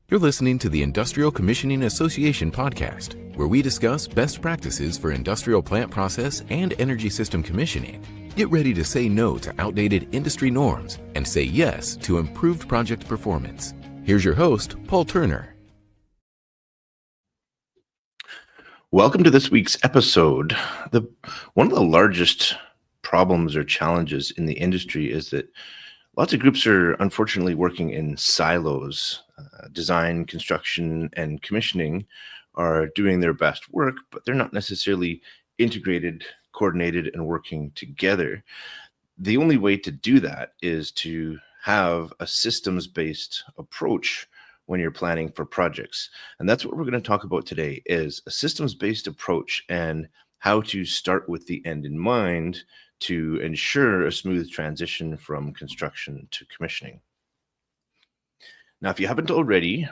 You're listening to the Industrial Commissioning Association podcast, where we discuss best practices for industrial plant process and energy system commissioning. Get ready to say no to outdated industry norms and say yes to improved project performance. Here's your host, Paul Turner. Welcome to this week's episode. One of the largest problems or challenges in the industry is that lots of groups are unfortunately working in silos. Design, construction, and commissioning are doing their best work, but they're not necessarily integrated, coordinated, and working together. The only way to do that is to have a systems-based approach when you're planning for projects. And that's what we're going to talk about today, is a systems-based approach and how to start with the end in mind to ensure a smooth transition from construction to commissioning. Now, if you haven't already,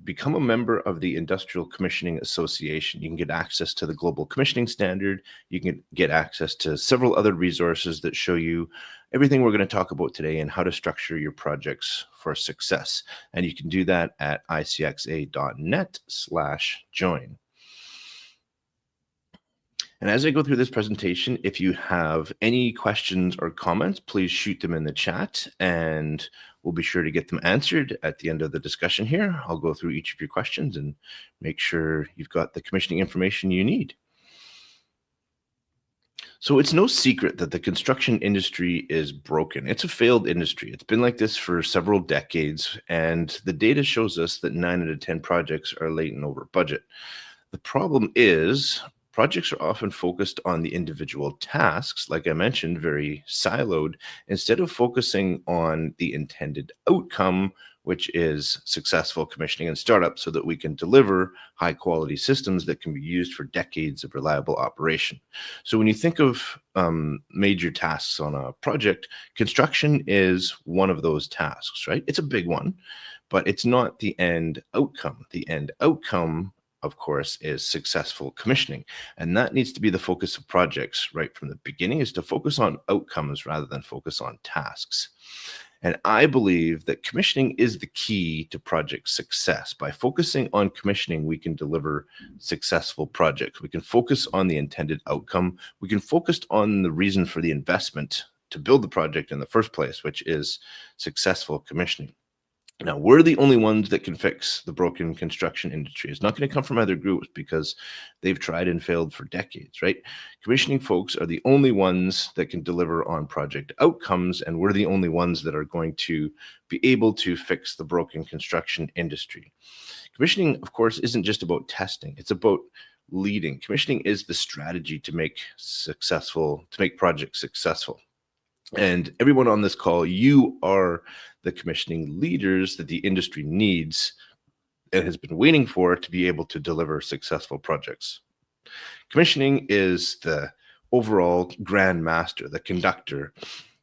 become a member of the Industrial Commissioning Association. You can get access to the Global Commissioning Standard. You can get access to several other resources that show you everything we're going to talk about today and how to structure your projects for success. And you can do that at icxa.net/join. And as I go through this presentation, if you have any questions or comments, please shoot them in the chat and we'll be sure to get them answered at the end of the discussion here. I'll go through each of your questions and make sure you've got the commissioning information you need. So it's no secret that the construction industry is broken. It's a failed industry. It's been like this for several decades, and the data shows us that 9 out of 10 projects are late and over budget. The problem is projects are often focused on the individual tasks, like I mentioned, very siloed, instead of focusing on the intended outcome, which is successful commissioning and startup, so that we can deliver high quality systems that can be used for decades of reliable operation. So when you think of major tasks on a project, construction is one of those tasks, right? It's a big one, but it's not the end outcome. The end outcome, of course, is successful commissioning. And that needs to be the focus of projects right from the beginning, is to focus on outcomes rather than focus on tasks. And I believe that commissioning is the key to project success. By focusing on commissioning, we can deliver successful projects. We can focus on the intended outcome. We can focus on the reason for the investment to build the project in the first place, which is successful commissioning. Now, we're the only ones that can fix the broken construction industry. It's not going to come from other groups because they've tried and failed for decades, right? Commissioning folks are the only ones that can deliver on project outcomes, and we're the only ones that are going to be able to fix the broken construction industry. Commissioning, of course, isn't just about testing. It's about leading. Commissioning is the strategy to make projects successful. And everyone on this call, you are the commissioning leaders that the industry needs and has been waiting for to be able to deliver successful projects. Commissioning is the overall grand master, the conductor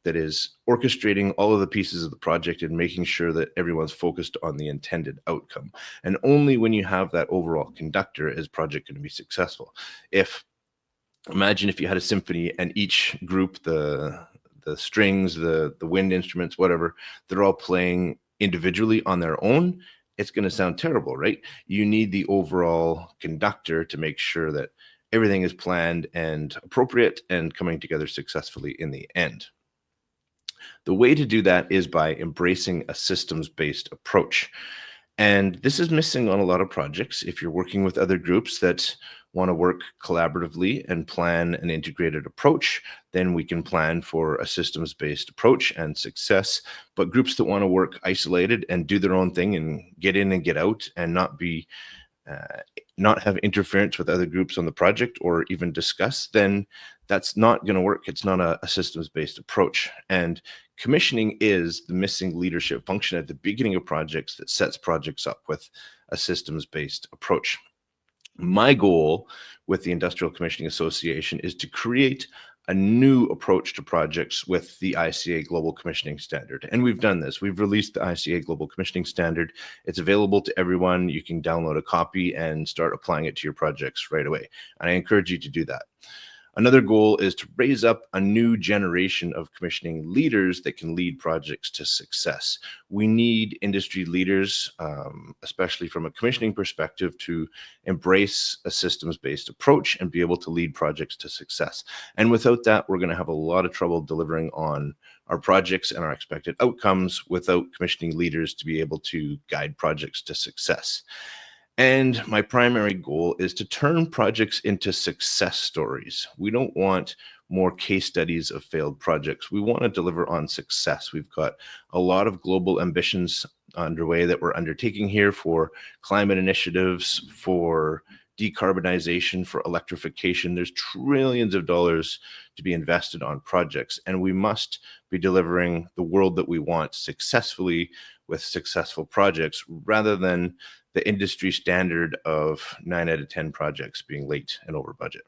that is orchestrating all of the pieces of the project and making sure that everyone's focused on the intended outcome. And only when you have that overall conductor is project going to be successful. Imagine if you had a symphony and each group, the strings, the wind instruments, whatever, they're all playing individually on their own, it's going to sound terrible, right? You need the overall conductor to make sure that everything is planned and appropriate and coming together successfully in the end. The way to do that is by embracing a systems-based approach. And this is missing on a lot of projects. If you're working with other groups that want to work collaboratively and plan an integrated approach, then we can plan for a systems-based approach and success. But groups that want to work isolated and do their own thing and get in and get out and not have interference with other groups on the project or even discuss, then that's not going to work. It's not a systems-based approach. And commissioning is the missing leadership function at the beginning of projects that sets projects up with a systems-based approach. My goal with the Industrial Commissioning Association is to create a new approach to projects with the ICA Global Commissioning Standard. And we've done this. We've released the ICA Global Commissioning Standard. It's available to everyone. You can download a copy and start applying it to your projects right away. And I encourage you to do that. Another goal is to raise up a new generation of commissioning leaders that can lead projects to success. We need industry leaders, especially from a commissioning perspective, to embrace a systems-based approach and be able to lead projects to success. And without that, we're going to have a lot of trouble delivering on our projects and our expected outcomes without commissioning leaders to be able to guide projects to success. And my primary goal is to turn projects into success stories. We don't want more case studies of failed projects. We want to deliver on success. We've got a lot of global ambitions underway that we're undertaking here for climate initiatives, for decarbonization, for electrification. There's trillions of dollars to be invested on projects, and we must be delivering the world that we want successfully with successful projects rather than the industry standard of 9 out of 10 projects being late and over budget.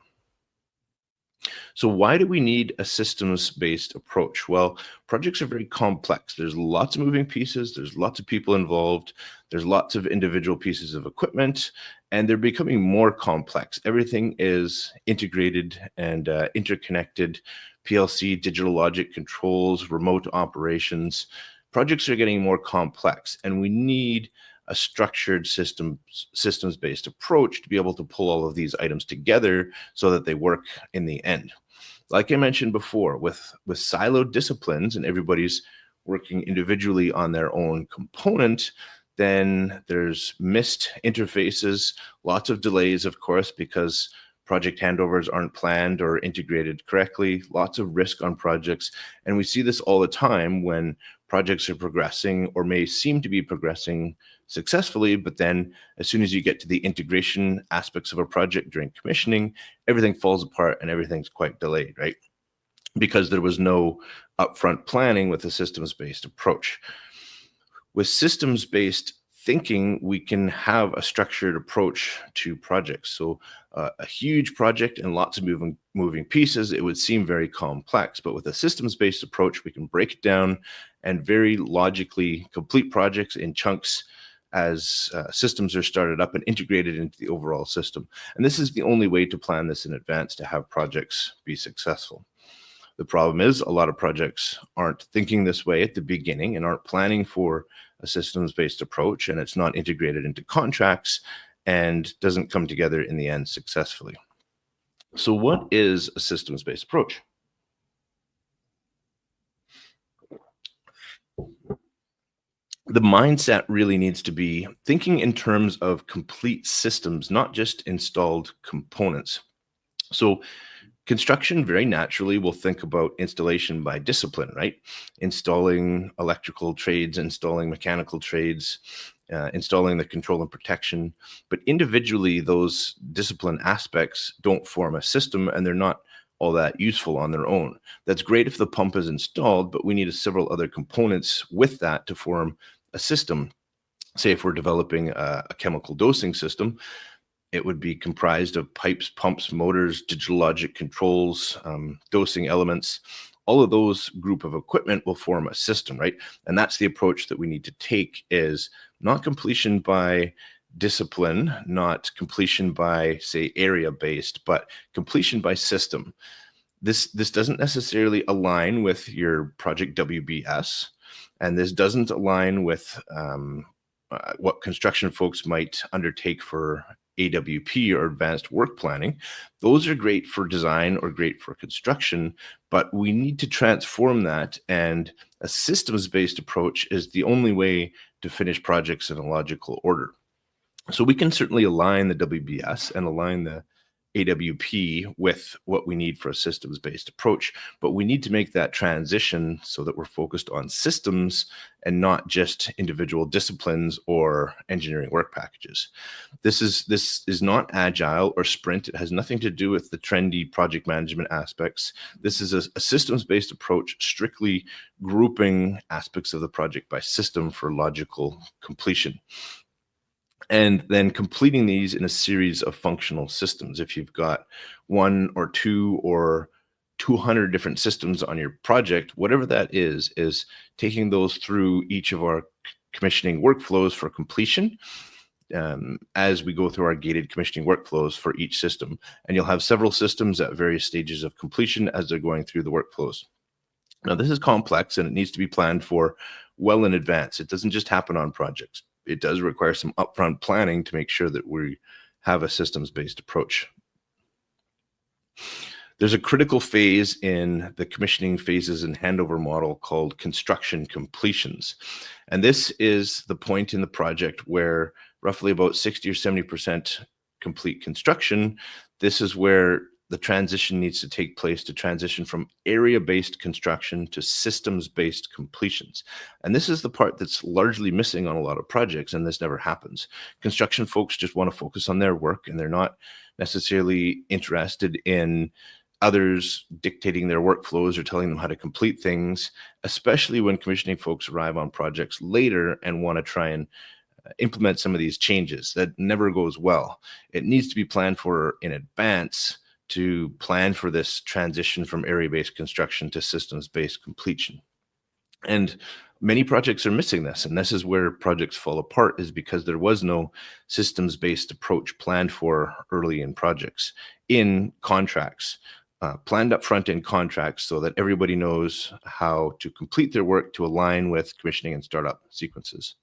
So why do we need a systems-based approach? Well, projects are very complex. There's lots of moving pieces. There's lots of people involved. There's lots of individual pieces of equipment, and they're becoming more complex. Everything is integrated and interconnected. PLC, digital logic controls, remote operations. Projects are getting more complex, and we need a structured systems-based approach to be able to pull all of these items together so that they work in the end. Like I mentioned before, with siloed disciplines and everybody's working individually on their own component, then there's missed interfaces, lots of delays, of course, because project handovers aren't planned or integrated correctly, lots of risk on projects. And we see this all the time when projects are progressing or may seem to be progressing successfully, but then as soon as you get to the integration aspects of a project during commissioning, everything falls apart and everything's quite delayed, right? Because there was no upfront planning with a systems-based approach. With systems-based thinking, we can have a structured approach to projects. So a huge project and lots of moving pieces, it would seem very complex, but with a systems-based approach, we can break it down and very logically complete projects in chunks as systems are started up and integrated into the overall system. And this is the only way to plan this in advance to have projects be successful. The problem is a lot of projects aren't thinking this way at the beginning and aren't planning for a systems-based approach, and it's not integrated into contracts and doesn't come together in the end successfully. So what is a systems-based approach? The mindset really needs to be thinking in terms of complete systems, not just installed components. So construction very naturally will think about installation by discipline, right? Installing electrical trades, installing mechanical trades, installing the control and protection. But individually, those discipline aspects don't form a system, and they're not all that useful on their own. That's great if the pump is installed, but we need several other components with that to form a system. Say if we're developing a chemical dosing system, it would be comprised of pipes, pumps, motors, digital logic controls, dosing elements. All of those group of equipment will form a system, right? And that's the approach that we need to take, is not completion by discipline, not completion by, say, area-based, but completion by system. This doesn't necessarily align with your project WBS, and this doesn't align with what construction folks might undertake for AWP or advanced work planning. Those are great for design or great for construction, but we need to transform that, and a systems-based approach is the only way to finish projects in a logical order. So we can certainly align the WBS and align the AWP with what we need for a systems-based approach, but we need to make that transition so that we're focused on systems and not just individual disciplines or engineering work packages. This is not agile or sprint. It has nothing to do with the trendy project management aspects. This is a systems-based approach, strictly grouping aspects of the project by system for logical completion, and then completing these in a series of functional systems. If you've got 1 or 2 or 200 different systems on your project, whatever that is taking those through each of our commissioning workflows for completion, as we go through our gated commissioning workflows for each system. And you'll have several systems at various stages of completion as they're going through the workflows. Now, this is complex and it needs to be planned for well in advance. It doesn't just happen on projects. It does require some upfront planning to make sure that we have a systems-based approach. There's a critical phase in the commissioning phases and handover model called construction completions. And this is the point in the project where roughly about 60 or 70% complete construction. This is where the transition needs to take place to transition from area-based construction to systems-based completions. And this is the part that's largely missing on a lot of projects, and this never happens. Construction folks just want to focus on their work, and they're not necessarily interested in others dictating their workflows or telling them how to complete things, especially when commissioning folks arrive on projects later and want to try and implement some of these changes. That never goes well. It needs to be planned for in advance to plan for this transition from area-based construction to systems-based completion. And many projects are missing this, and this is where projects fall apart, is because there was no systems-based approach planned for early in projects, in contracts, planned up front in contracts so that everybody knows how to complete their work to align with commissioning and startup sequences.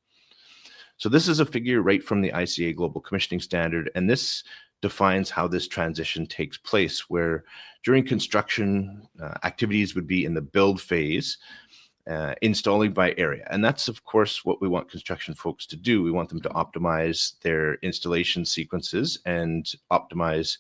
So this is a figure right from the ICA Global Commissioning Standard, and this defines how this transition takes place, where during construction, activities would be in the build phase, installing by area. And that's, of course, what we want construction folks to do. We want them to optimize their installation sequences and optimize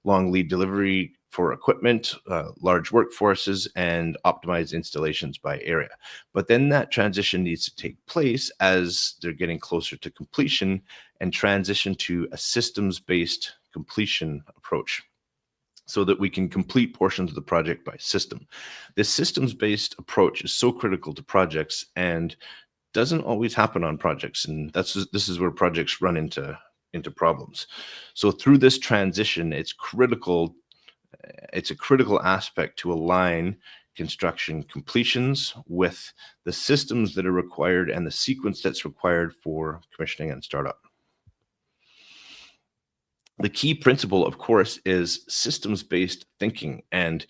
long lead delivery for equipment, large workforces, and optimize installations by area. But then that transition needs to take place as they're getting closer to completion and transition to a systems-based completion approach so that we can complete portions of the project by system. This systems-based approach is so critical to projects and doesn't always happen on projects. And this is where projects run into problems. So through this transition, it's critical. It's a critical aspect to align construction completions with the systems that are required and the sequence that's required for commissioning and startup. The key principle, of course, is systems-based thinking. And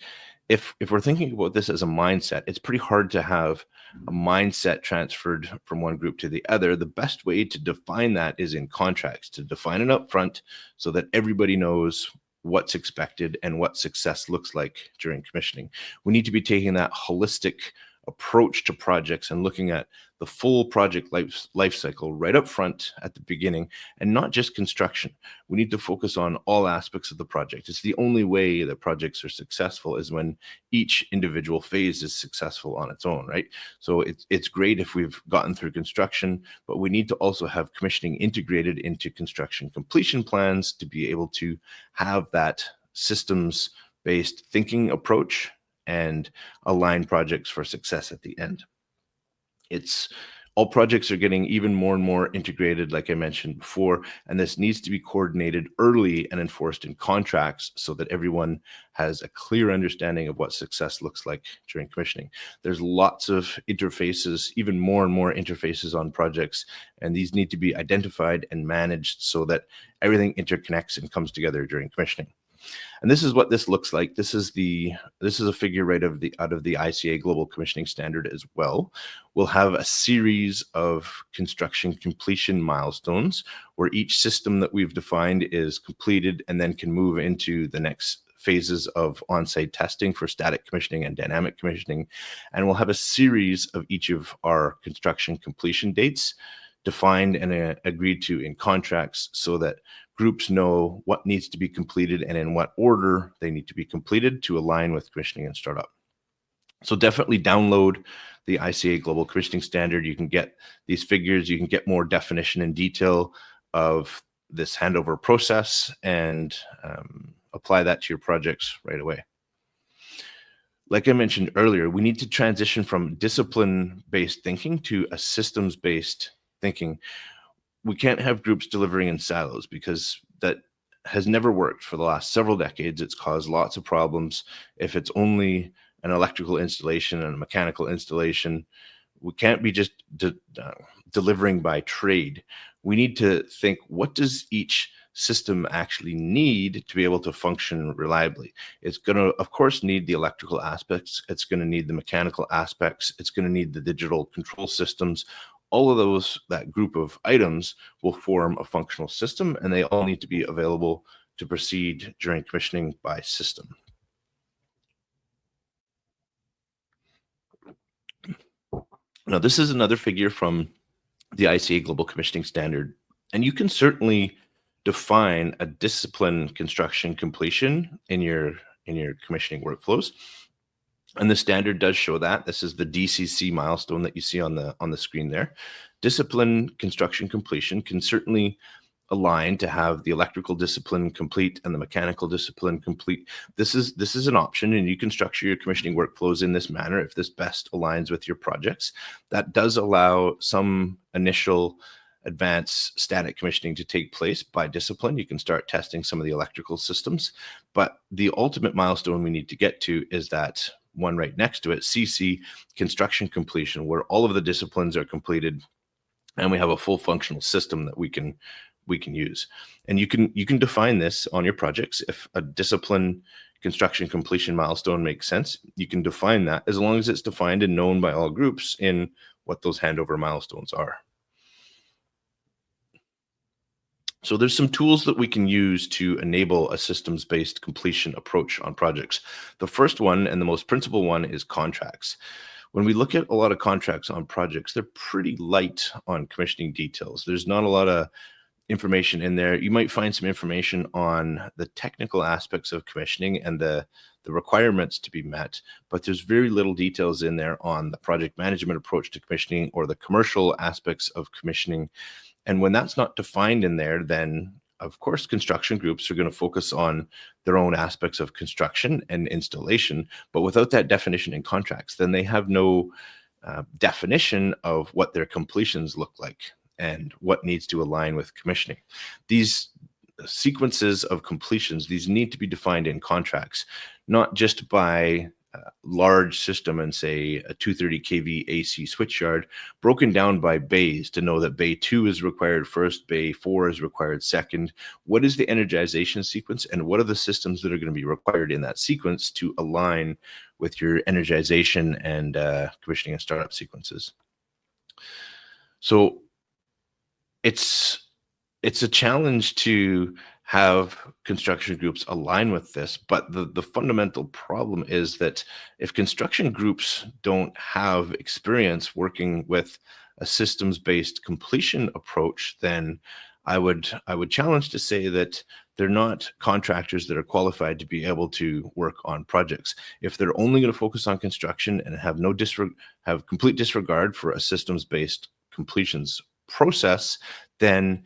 if we're thinking about this as a mindset, it's pretty hard to have a mindset transferred from one group to the other. The best way to define that is in contracts, to define it up front so that everybody knows what's expected and what success looks like during commissioning. We need to be taking that holistic approach to projects and looking at the full project life cycle right up front at the beginning, and not just construction. We need to focus on all aspects of the project. It's the only way that projects are successful is when each individual phase is successful on its own, right? So it's great if we've gotten through construction, but we need to also have commissioning integrated into construction completion plans to be able to have that systems-based thinking approach and align projects for success at the end. All projects are getting even more and more integrated, like I mentioned before, and this needs to be coordinated early and enforced in contracts so that everyone has a clear understanding of what success looks like during commissioning. There's lots of interfaces, even more and more interfaces on projects, and these need to be identified and managed so that everything interconnects and comes together during commissioning. And this is what this looks like. This is a figure right out of the ICA Global Commissioning Standard as well. We'll have a series of construction completion milestones where each system that we've defined is completed and then can move into the next phases of on-site testing for static commissioning and dynamic commissioning. And we'll have a series of each of our construction completion dates defined and agreed to in contracts so that groups know what needs to be completed and in what order they need to be completed to align with commissioning and startup. So definitely download the ICA Global Commissioning Standard. You can get these figures, you can get more definition and detail of this handover process and apply that to your projects right away. Like I mentioned earlier, we need to transition from discipline-based thinking to a systems-based thinking. We can't have groups delivering in silos because that has never worked for the last several decades. It's caused lots of problems. If it's only an electrical installation and a mechanical installation, we can't be just delivering by trade. We need to think, what does each system actually need to be able to function reliably? It's going to, of course, need the electrical aspects. It's going to need the mechanical aspects. It's going to need the digital control systems. All of those, that group of items, will form a functional system, and they all need to be available to proceed during commissioning by system. Now, this is another figure from the ICA Global Commissioning Standard, and you can certainly define a discipline construction completion in your commissioning workflows. And the standard does show that. This is the DCC milestone that you see on the screen there. Discipline construction completion can certainly align to have the electrical discipline complete and the mechanical discipline complete. This is an option, and you can structure your commissioning workflows in this manner if this best aligns with your projects. That does allow some initial advanced static commissioning to take place by discipline. You can start testing some of the electrical systems, but the ultimate milestone we need to get to is that one right next to it, CC, construction completion, where all of the disciplines are completed and we have a full functional system that we can use. And you can define this on your projects. If a discipline construction completion milestone makes sense, you can define that, as long as it's defined and known by all groups in what those handover milestones are. So there's some tools that we can use to enable a systems-based completion approach on projects. The first one, and the most principal one, is contracts. When we look at a lot of contracts on projects, they're pretty light on commissioning details. There's not a lot of information in there. You might find some information on the technical aspects of commissioning and the requirements to be met, but there's very little details in there on the project management approach to commissioning or the commercial aspects of commissioning. And when that's not defined in there, then of course construction groups are going to focus on their own aspects of construction and installation, but without that definition in contracts, then they have no definition of what their completions look like and what needs to align with commissioning. These sequences of completions, these need to be defined in contracts, not just by large system and say a 230 kV AC switch yard, broken down by bays to know that bay 2 is required first, bay 4 is required second. What is the energization sequence, and what are the systems that are going to be required in that sequence to align with your energization and commissioning and startup sequences? So it's a challenge to have construction groups align with this, but the fundamental problem is that if construction groups don't have experience working with a systems-based completion approach, then I would challenge to say that they're not contractors that are qualified to be able to work on projects. If they're only going to focus on construction and have complete disregard for a systems-based completions process, then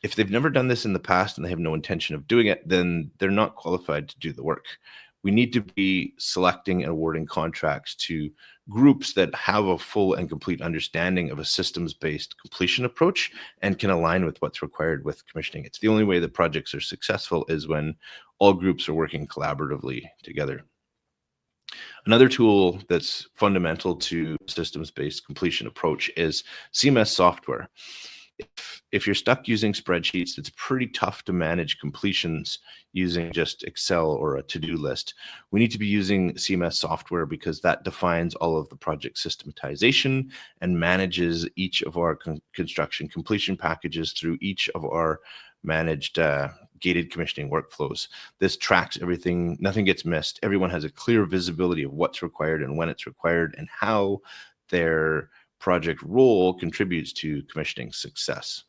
if they've never done this in the past and they have no intention of doing it, then they're not qualified to do the work. We need to be selecting and awarding contracts to groups that have a full and complete understanding of a systems-based completion approach and can align with what's required with commissioning. It's the only way that projects are successful is when all groups are working collaboratively together. Another tool that's fundamental to systems-based completion approach is CMS software. If you're stuck using spreadsheets, it's pretty tough to manage completions using just Excel or a to-do list. We need to be using CMS software because that defines all of the project systematization and manages each of our construction completion packages through each of our managed gated commissioning workflows. This tracks everything, nothing gets missed. Everyone has a clear visibility of what's required and when it's required and how their project role contributes to commissioning success.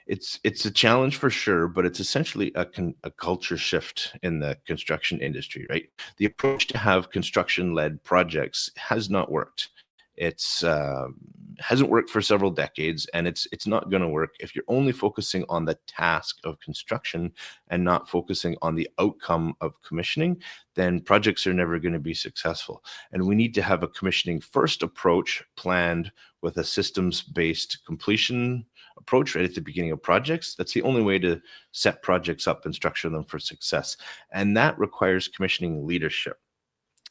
It's a challenge for sure, but it's essentially a culture shift in the construction industry, right? The approach to have construction-led projects has not worked. It's hasn't worked for several decades, and it's not going to work if you're only focusing on the task of construction and not focusing on the outcome of commissioning. Then projects are never going to be successful. And we need to have a commissioning first approach planned with a systems-based completion approach right at the beginning of projects. That's the only way to set projects up and structure them for success. And that requires commissioning leadership.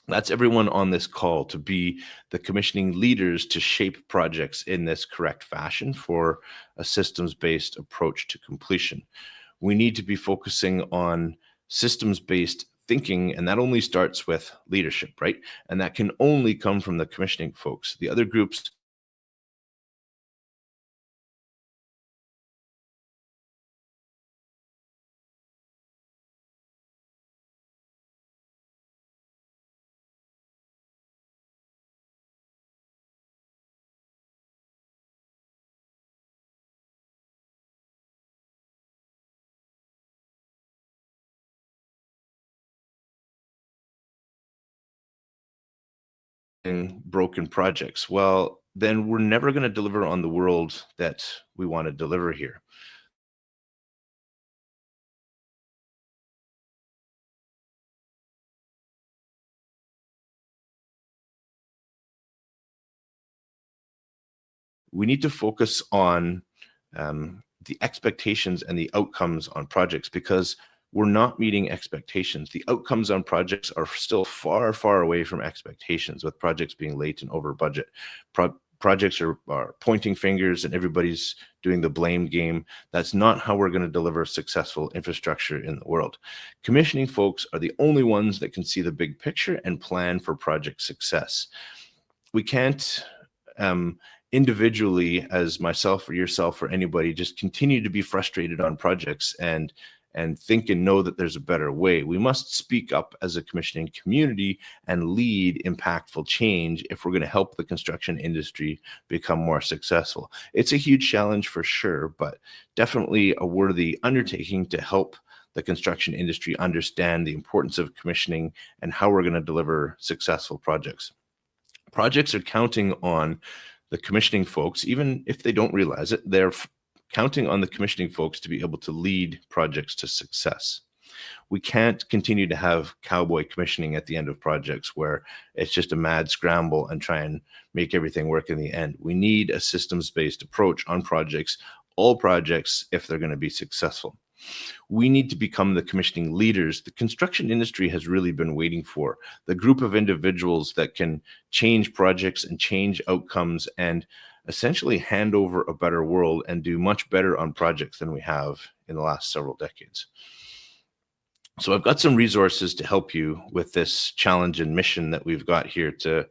That's everyone on this call to be the commissioning leaders to shape projects in this correct fashion for a systems-based approach to completion. We need to be focusing on systems-based thinking, and that only starts with leadership, right? And that can only come from the commissioning folks. The other groups in broken projects, well, then we're never going to deliver on the world that we want to deliver here. We need to focus on the expectations and the outcomes on projects, because we're not meeting expectations. The outcomes on projects are still far, far away from expectations, with projects being late and over budget. Projects are pointing fingers and everybody's doing the blame game. That's not how we're going to deliver successful infrastructure in the world. Commissioning folks are the only ones that can see the big picture and plan for project success. We can't individually, as myself or yourself or anybody, just continue to be frustrated on projects and think and know that there's a better way. We must speak up as a commissioning community and lead impactful change if we're going to help the construction industry become more successful. It's a huge challenge for sure, but definitely a worthy undertaking to help the construction industry understand the importance of commissioning and how we're going to deliver successful projects. Projects are counting on the commissioning folks, even if they don't realize it, they're counting on the commissioning folks to be able to lead projects to success. We can't continue to have cowboy commissioning at the end of projects where it's just a mad scramble and try and make everything work in the end. We need a systems-based approach on projects, all projects, if they're going to be successful. We need to become the commissioning leaders the construction industry has really been waiting for, the group of individuals that can change projects and change outcomes and essentially hand over a better world and do much better on projects than we have in the last several decades. So I've got some resources to help you with this challenge and mission that we've got here to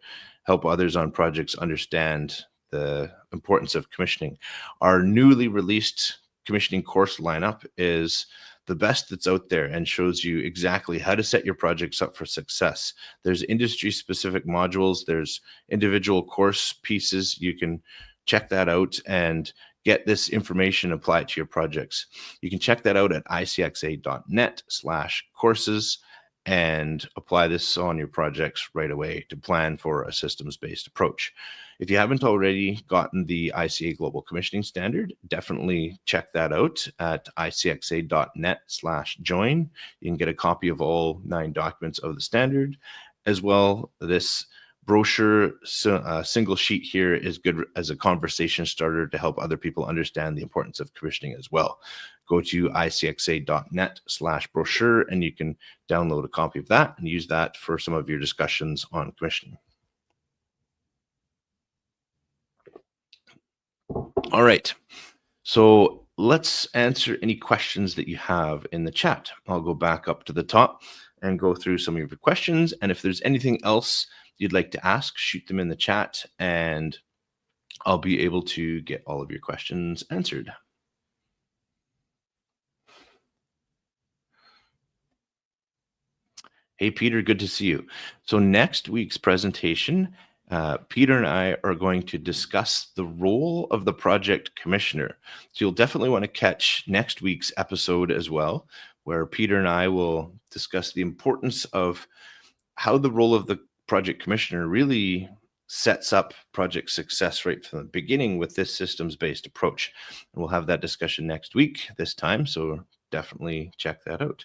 help others on projects understand the importance of commissioning. Our newly released commissioning course lineup is the best that's out there and shows you exactly how to set your projects up for success. There's industry specific modules, there's individual course pieces. You can check that out and get this information applied to your projects. You can check that out at icxa.net/courses and apply this on your projects right away to plan for a systems-based approach. If you haven't already gotten the ICA Global Commissioning Standard, definitely check that out at icxa.net/join. You can get a copy of all 9 documents of the standard. As well, this brochure, single sheet here, is good as a conversation starter to help other people understand the importance of commissioning as well. Go to icxa.net/brochure and you can download a copy of that and use that for some of your discussions on commissioning. All right, so let's answer any questions that you have in the chat. I'll go back up to the top and go through some of your questions. And if there's anything else you'd like to ask, shoot them in the chat and I'll be able to get all of your questions answered. Hey, Peter, good to see you. So next week's presentation, Peter and I are going to discuss the role of the project commissioner. So you'll definitely want to catch next week's episode as well, where Peter and I will discuss the importance of how the role of the project commissioner really sets up project success right from the beginning with this systems-based approach. And we'll have that discussion next week this time, so definitely check that out.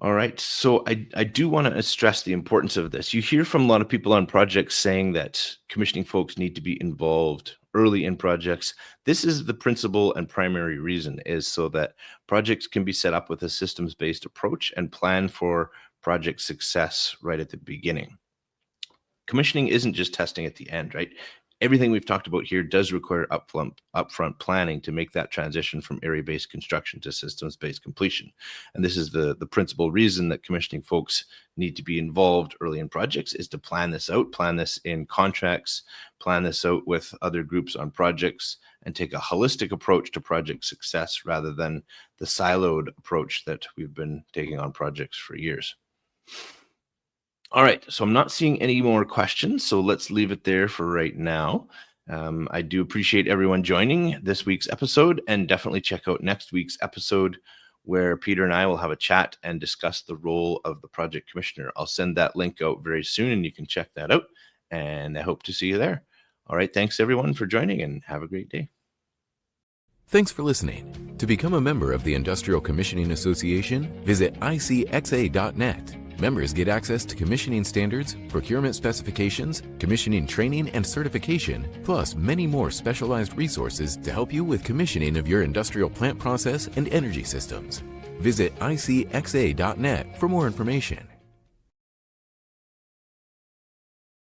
All right. So I do want to stress the importance of this. You hear from a lot of people on projects saying that commissioning folks need to be involved early in projects. This is the principal and primary reason, is so that projects can be set up with a systems-based approach and plan for project success right at the beginning. Commissioning isn't just testing at the end, right? Everything we've talked about here does require upfront planning to make that transition from area-based construction to systems-based completion. And this is the principal reason that commissioning folks need to be involved early in projects, is to plan this out, plan this in contracts, plan this out with other groups on projects, and take a holistic approach to project success rather than the siloed approach that we've been taking on projects for years. All right, so I'm not seeing any more questions, so let's leave it there for right now. I do appreciate everyone joining this week's episode, and definitely check out next week's episode where Peter and I will have a chat and discuss the role of the project commissioner. I'll send that link out very soon and you can check that out, and I hope to see you there. All right, thanks everyone for joining and have a great day. Thanks for listening. To become a member of the Industrial Commissioning Association, visit icxa.net. Members get access to commissioning standards, procurement specifications, commissioning training and certification, plus many more specialized resources to help you with commissioning of your industrial plant process and energy systems. Visit icxa.net for more information.